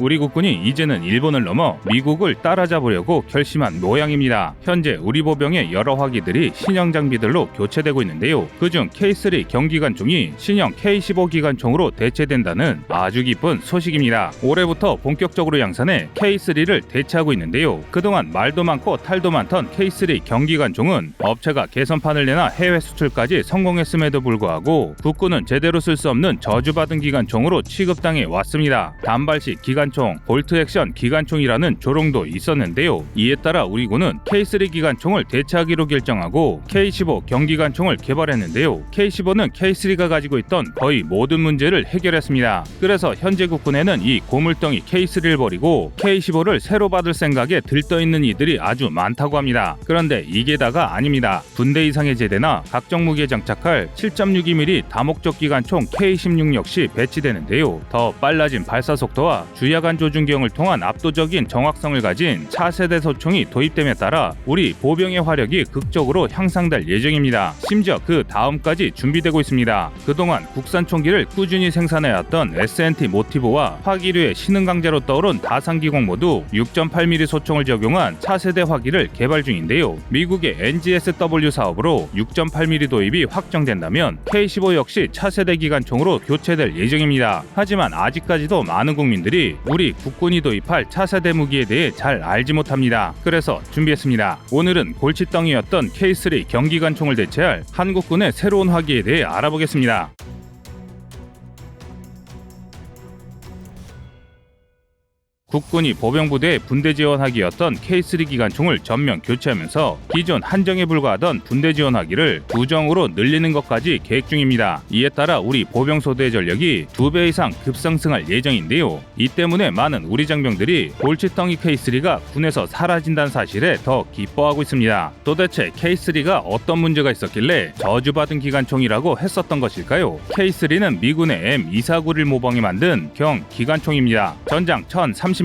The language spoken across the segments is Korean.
우리 국군이 이제는 일본을 넘어 미국을 따라잡으려고 결심한 모양입니다. 현재 우리 보병의 여러 화기들이 신형 장비들로 교체되고 있는데요. 그중 K3 경기관총이 신형 K15 기관총으로 대체된다는 아주 기쁜 소식입니다. 올해부터 본격적으로 양산해 K3를 대체하고 있는데요. 그동안 말도 많고 탈도 많던 K3 경기관총은 업체가 개선판을 내나 해외 수출까지 성공했음에도 불구하고 국군은 제대로 쓸 수 없는 저주받은 기관총으로 취급당해 왔습니다. 단발식 기관총, 볼트 액션 기관총이라는 조롱도 있었는데요. 이에 따라 우리 군은 K3 기관총을 대체하기로 결정하고 K15 경기관총을 개발했는데요. K15는 K3가 가지고 있던 거의 모든 문제를 해결했습니다. 그래서 현재 국군에는 이 고물덩이 K3를 버리고 K15를 새로 받을 생각에 들떠있는 이들이 아주 많다고 합니다. 그런데 이게 다가 아닙니다. 분대 이상의 제대나 각종 무기에 장착할 7.62mm 다목적 기관총 K16 역시 배치되는데요. 더 빨라진 발사 속도와 주야간 조준 기형을 통한 압도적인 정확성을 가진 차세대 소총이 도입됨에 따라 우리 보병의 화력이 극적으로 향상될 예정입니다. 심지어 그 다음까지 준비되고 있습니다. 그동안 국산 총기를 꾸준히 생산해왔던 S&T 모티브와 화기류의 신흥 강자로 떠오른 다산기공 모두 6.8mm 소총을 적용한 차세대 화기를 개발 중인데요. 미국의 NGSW 사업으로 6.8mm 도입이 확정된다면 K15 역시 차세대 기관총으로 교체될 예정입니다. 하지만 아직까지도 많은 국민들이 우리 국군이 도입할 차세대 무기에 대해 잘 알지 못합니다. 그래서 준비했습니다. 오늘은 골칫덩이였던 K3 경기관총을 대체할 한국군의 새로운 화기에 대해 알아보겠습니다. 국군이 보병부대의 분대 지원하기였던 K3 기관총을 전면 교체하면서 기존 한정에 불과하던 분대 지원하기를 2정으로 늘리는 것까지 계획 중입니다. 이에 따라 우리 보병소대의 전력이 2배 이상 급상승할 예정인데요. 이 때문에 많은 우리 장병들이 골칫덩이 K3가 군에서 사라진다는 사실에 더 기뻐하고 있습니다. 도대체 K3가 어떤 문제가 있었길래 저주받은 기관총이라고 했었던 것일까요? K3는 미군의 M249를 모방해 만든 경 기관총입니다. 전장 1030mm,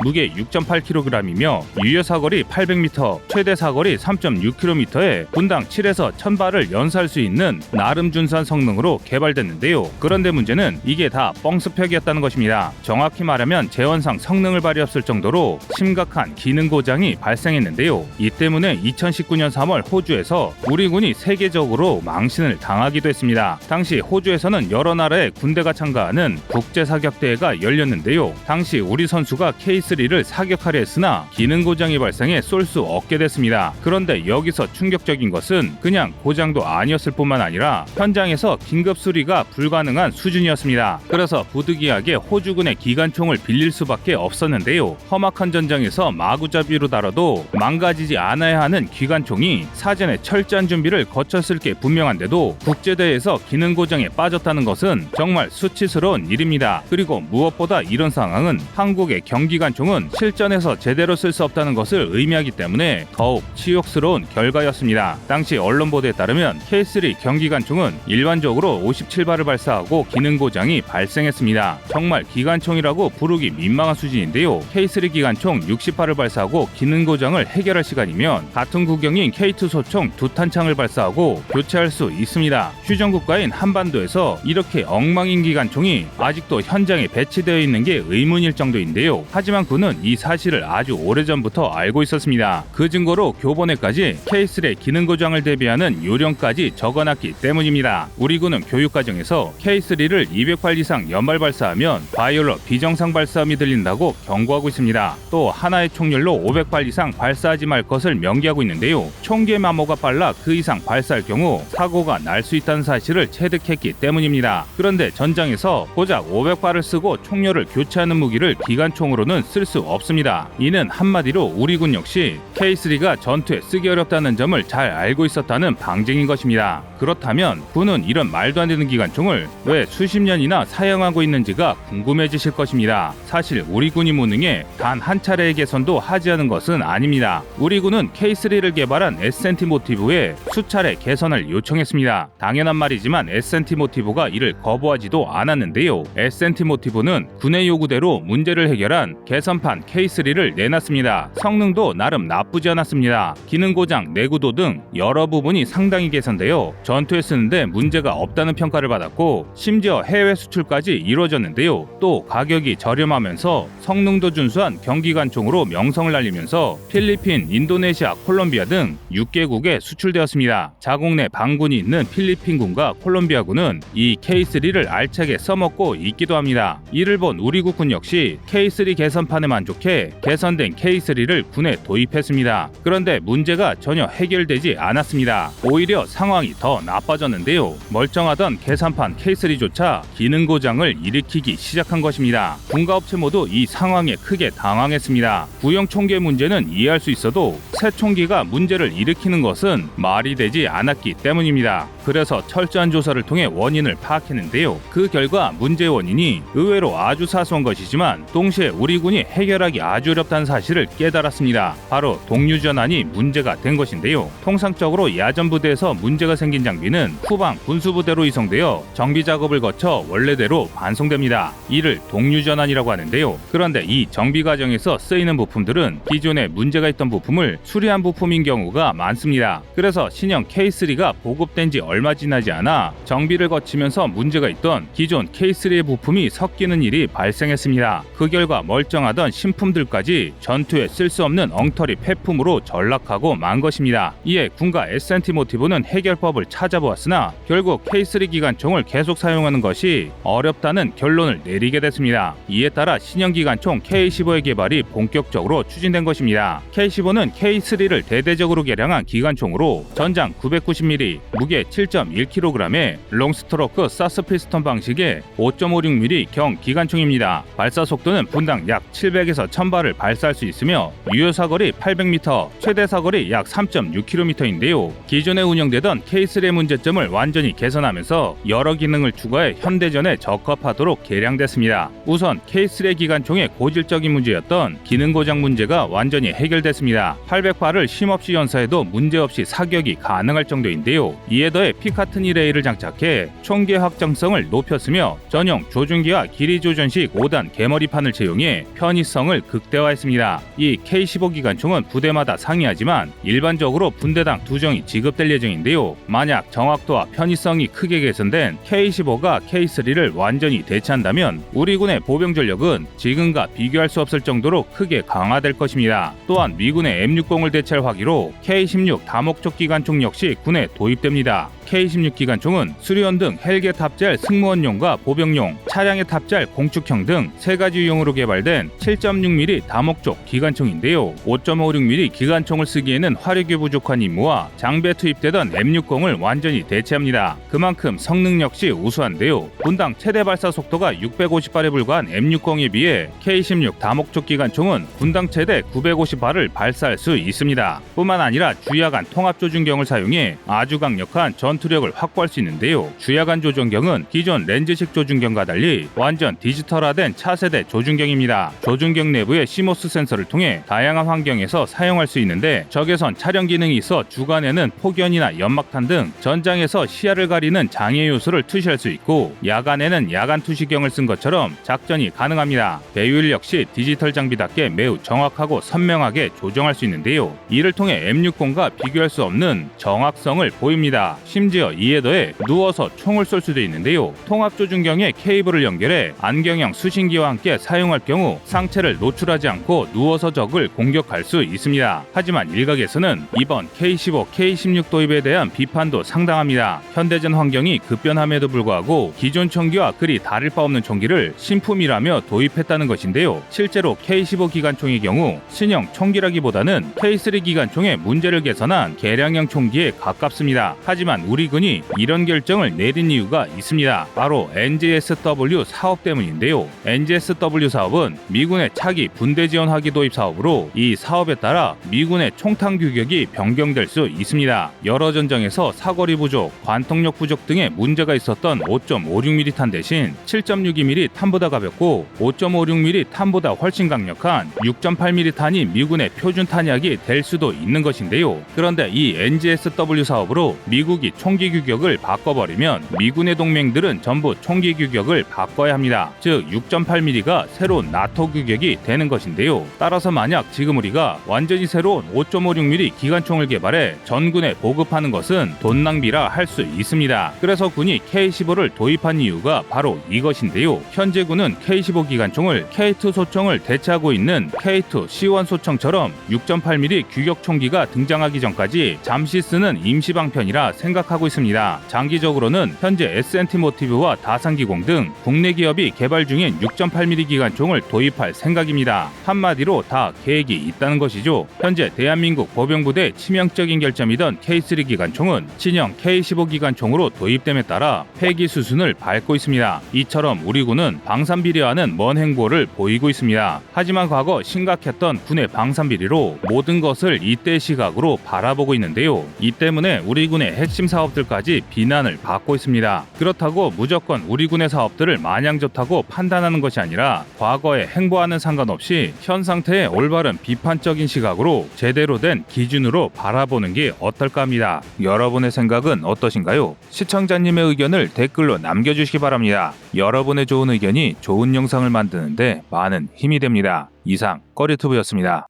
무게 6.8kg이며 유효 사거리 800m, 최대 사거리 3.6km에 분당 7에서 1000발을 연사할 수 있는 나름 준수한 성능으로 개발됐는데요. 그런데 문제는 이게 다 뻥스펙이었다는 것입니다. 정확히 말하면 재원상 성능을 발휘했을 정도로 심각한 기능 고장이 발생했는데요. 이 때문에 2019년 3월 호주에서 우리 군이 세계적으로 망신을 당하기도 했습니다. 당시 호주에서는 여러 나라의 군대가 참가하는 국제사격대회가 열렸는데요. 당시 우리 선수가 K3를 사격하려 했으나 기능 고장이 발생해 쏠 수 없게 됐습니다. 그런데 여기서 충격적인 것은 그냥 고장도 아니었을 뿐만 아니라 현장에서 긴급 수리가 불가능한 수준이었습니다. 그래서 부득이하게 호주군의 기관총을 빌릴 수밖에 없었는데요. 험악한 전장에서 마구잡이로 다뤄도 망가지지 않아야 하는 기관총이 사전에 철저한 준비를 거쳤을 게 분명한데도 국제대회에서 기능 고장에 빠졌다는 것은 정말 수치스러운 일입니다. 그리고 무엇보다 이런 상황은 한국의 경기관총은 실전에서 제대로 쓸 수 없다는 것을 의미하기 때문에 더욱 치욕스러운 결과였습니다. 당시 언론 보도에 따르면 K3 경기관총은 일반적으로 57발을 발사하고 기능 고장이 발생했습니다. 정말 기관총이라고 부르기 민망한 수준인데요. K3 기관총 60발을 발사하고 기능 고장을 해결할 시간이면 같은 구경인 K2 소총 2탄창을 발사하고 교체할 수 있습니다. 휴전국가인 한반도에서 이렇게 엉망인 기관총이 아직도 현장에 배치되어 있는 게 의문일 정도인데요. 하지만 군은 이 사실을 아주 오래전부터 알고 있었습니다. 그 증거로 교본에까지 K3의 기능 고장을 대비하는 요령까지 적어놨기 때문입니다. 우리 군은 교육과정에서 K3를 200발 이상 연발 발사하면 바이올러 비정상 발사음이 들린다고 경고하고 있습니다. 또 하나의 총열로 500발 이상 발사하지 말 것을 명기하고 있는데요. 총기의 마모가 빨라 그 이상 발사할 경우 사고가 날 수 있다는 사실을 체득했기 때문입니다. 그런데 전장에서 고작 500발을 쓰고 총열을 교체하는 무기를 기관총으로는 쓸 수 없습니다. 이는 한마디로 우리 군 역시 K3가 전투에 쓰기 어렵다는 점을 잘 알고 있었다는 방증인 것입니다. 그렇다면 군은 이런 말도 안 되는 기관총을 왜 수십 년이나 사용하고 있는지가 궁금해지실 것입니다. 사실 우리 군이 무능해 단 한 차례의 개선도 하지 않은 것은 아닙니다. 우리 군은 K3를 개발한 S&T 모티브에 수차례 개선을 요청했습니다. 당연한 말이지만 S&T 모티브가 이를 거부하지도 않았는데요. S&T 모티브는 군의 요구대로 문제를 해결한 개선판 K3를 내놨습니다. 성능도 나름 나쁘지 나쁘지 않았습니다. 기능 고장, 내구도 등 여러 부분이 상당히 개선되어 전투에 쓰는데 문제가 없다는 평가를 받았고 심지어 해외 수출까지 이루어졌는데요. 또 가격이 저렴하면서 성능도 준수한 경기관총으로 명성을 날리면서 필리핀, 인도네시아, 콜롬비아 등 6개국에 수출되었습니다. 자국 내 반군이 있는 필리핀군과 콜롬비아군은 이 K3를 알차게 써먹고 있기도 합니다. 이를 본 우리 국군 역시 K3 개선판에 만족해 개선된 K3를 군에 도입했습니다. 그런데 문제가 전혀 해결되지 않았습니다. 오히려 상황이 더 나빠졌는데요. 멀쩡하던 계산판 K3조차 기능 고장을 일으키기 시작한 것입니다. 군과 업체 모두 이 상황에 크게 당황했습니다. 구형 총기의 문제는 이해할 수 있어도 새 총기가 문제를 일으키는 것은 말이 되지 않았기 때문입니다. 그래서 철저한 조사를 통해 원인을 파악했는데요. 그 결과 문제의 원인이 의외로 아주 사소한 것이지만 동시에 우리 군이 해결하기 아주 어렵다는 사실을 깨달았습니다. 바로 동류 전환이 문제가 된 것인데요. 통상적으로 야전 부대에서 문제가 생긴 장비는 후방 군수부대로 이송되어 정비 작업을 거쳐 원래대로 반송됩니다. 이를 동류 전환이라고 하는데요. 그런데 이 정비 과정에서 쓰이는 부품들은 기존에 문제가 있던 부품을 수리한 부품인 경우가 많습니다. 그래서 신형 K3가 보급된 지 얼마 지나지 않아 정비를 거치면서 문제가 있던 기존 K3의 부품이 섞이는 일이 발생했습니다. 그 결과 멀쩡하던 신품들까지 전투에 쓸 수 없는 엉터리 폐품으로 전락하고 만 것입니다. 이에 군과 S&T 모티브는 해결법을 찾아보았으나 결국 K3 기관총을 계속 사용하는 것이 어렵다는 결론을 내리게 됐습니다. 이에 따라 신형 기관총 K15의 개발이 본격적으로 추진된 것입니다. K15는 K3를 대대적으로 개량한 기관총으로 전장 990mm, 무게 7.1kg의 롱스트로크 사스 피스톤 방식의 5.56mm 경 기관총입니다. 발사 속도는 분당 약 700에서 1000발을 발사할 수 있으며 유효 사거리 800m, 최대 사거리 약 3.6km인데요. 기존에 운영되던 K3의 문제점을 완전히 개선하면서 여러 기능을 추가해 현대전에 적합하도록 개량됐습니다. 우선 K3 기관총의 고질적인 문제였던 기능 고장 문제가 완전히 해결됐습니다. 800발을 쉼없이 연사해도 문제없이 사격이 가능할 정도인데요. 이에 더해 피카트니 레일을 장착해 총기의 확장성을 높였으며 전용 조준기와 길이 조전식 5단 개머리판을 채용해 편의성을 극대화했습니다. 이 K15 기관총은 부대마다 상이하지만 일반적으로 분대당 2정이 지급될 예정인데요. 만약 정확도와 편의성이 크게 개선된 K15가 K3를 완전히 대체한다면 우리 군의 보병 전력은 지금과 비교할 수 없을 정도로 크게 강화될 것입니다. 또한 미군의 M60을 대체할 화기로 K16 다목적 기관총 역시 군에 도입됩니다. K16 기관총은 수리원 등 헬기에 탑재할 승무원용과 보병용, 차량에 탑재할 공축형 등 3가지 유형으로 개발된 7.6mm 다목적 기관총인데요. 5.56mm 기관총을 쓰기에는 화력이 부족한 임무와 장비에 투입되던 M60을 완전히 대체합니다. 그만큼 성능 역시 우수한데요. 분당 최대 발사 속도가 650발에 불과한 M60에 비해 K16 다목적 기관총은 분당 최대 950발을 발사할 수 있습니다. 뿐만 아니라 주야간 통합 조준경을 사용해 아주 강력한 전투력을 확보할 수 있는데요. 주야간 조준경은 기존 렌즈식 조준경과 달리 완전 디지털화된 차세대 조준경입니다. 조준경 내부의 시모스 센서를 통해 다양한 환경에서 사용할 수 있는데 적외선 촬영 기능이 있어 주간에는 폭연이나 연막탄 등 전장에서 시야를 가리는 장애 요소를 투시할 수 있고 야간에는 야간 투시경을 쓴 것처럼 작전이 가능합니다. 배율 역시 디지털 장비답게 매우 정확하고 선명하게 조정할 수 있는데요. 이를 통해 M60과 비교할 수 없는 정확성을 보입니다. 심지어 이에 더해 누워서 총을 쏠 수도 있는데요. 통합 조준경에 케이블을 연결해 안경형 수신기와 함께 사용할 경우 상체를 노출하지 않고 누워서 적을 공격할 수 있습니다. 하지만 일각에서는 이번 K15, K16 도입에 대한 비판도 상당합니다. 현대전 환경이 급변함에도 불구하고 기존 총기와 그리 다를 바 없는 총기를 신품이라며 도입했다는 것인데요. 실제로 K15 기관총의 경우 신형 총기라기보다는 K3 기관총의 문제를 개선한 개량형 총기에 가깝습니다. 하지만 우리 군이 이런 결정을 내린 이유가 있습니다. 바로 NGSW 사업 때문인데요. NGSW 사업은 미군의 차기 분대 지원 화기 도입 사업으로 이 사업에 따라 미군의 총탄 규격이 변경될 수 있습니다. 여러 전장에서 사거리 부족, 관통력 부족 등의 문제가 있었던 5.56mm 탄 대신 7.62mm 탄보다 가볍고 5.56mm 탄보다 훨씬 강력한 6.8mm 탄이 미군의 표준 탄약이 될 수도 있는 것인데요. 그런데 이 NGSW 사업으로 미국이 총기 규격을 바꿔버리면 미군의 동맹들은 전부 총기 규격을 바꿔야 합니다. 즉 6.8mm가 새로운 나토 규격이 되는 것인데요. 따라서 만약 지금 우리가 완전히 새로운 5.56mm 기관총을 개발해 전군에 보급하는 것은 돈 낭비라 할 수 있습니다. 그래서 군이 K-15를 도입한 이유가 바로 이것인데요. 현재 군은 K-15 기관총을 K2 소총을 대체하고 있는 K2 C1 소총처럼 6.8mm 규격 총기가 등장하기 전까지 잠시 쓰는 임시방편이라 생각하고 있습니다. 장기적으로는 현재 S&T 모티브와 다산기공 등 국내 기업이 개발 중인 6.8mm 기관총을 도입할 생각입니다. 한마디로 다 계획이 있다는 것이죠. 현재 대한민국 보병부대 치명적인 결점이던 K3 기관총은 신형 K15 기관총으로 도입됨에 따라 폐기 수순을 밟고 있습니다. 이처럼 우리 군은 방산비리와는 먼 행보를 보이고 있습니다. 하지만 과거 심각했던 군의 방산비리로 모든 것을 이때 시각으로 바라보고 있는데요. 이 때문에 우리 군의 핵심 사업들까지 비난을 받고 있습니다. 그렇다고 무조건 우리 군의 사업들을 마냥 좋다고 판단하는 것이 아니라 과거의 행보와는 상관없이 현 상태의 올바른 비판적인 시각으로 제대로 된 기준으로 바라보는 게 어떨까 합니다. 여러분의 생각은 어떠신가요? 시청자님의 의견을 댓글로 남겨주시기 바랍니다. 여러분의 좋은 의견이 좋은 영상을 만드는데 많은 힘이 됩니다. 이상 꺼리투브였습니다.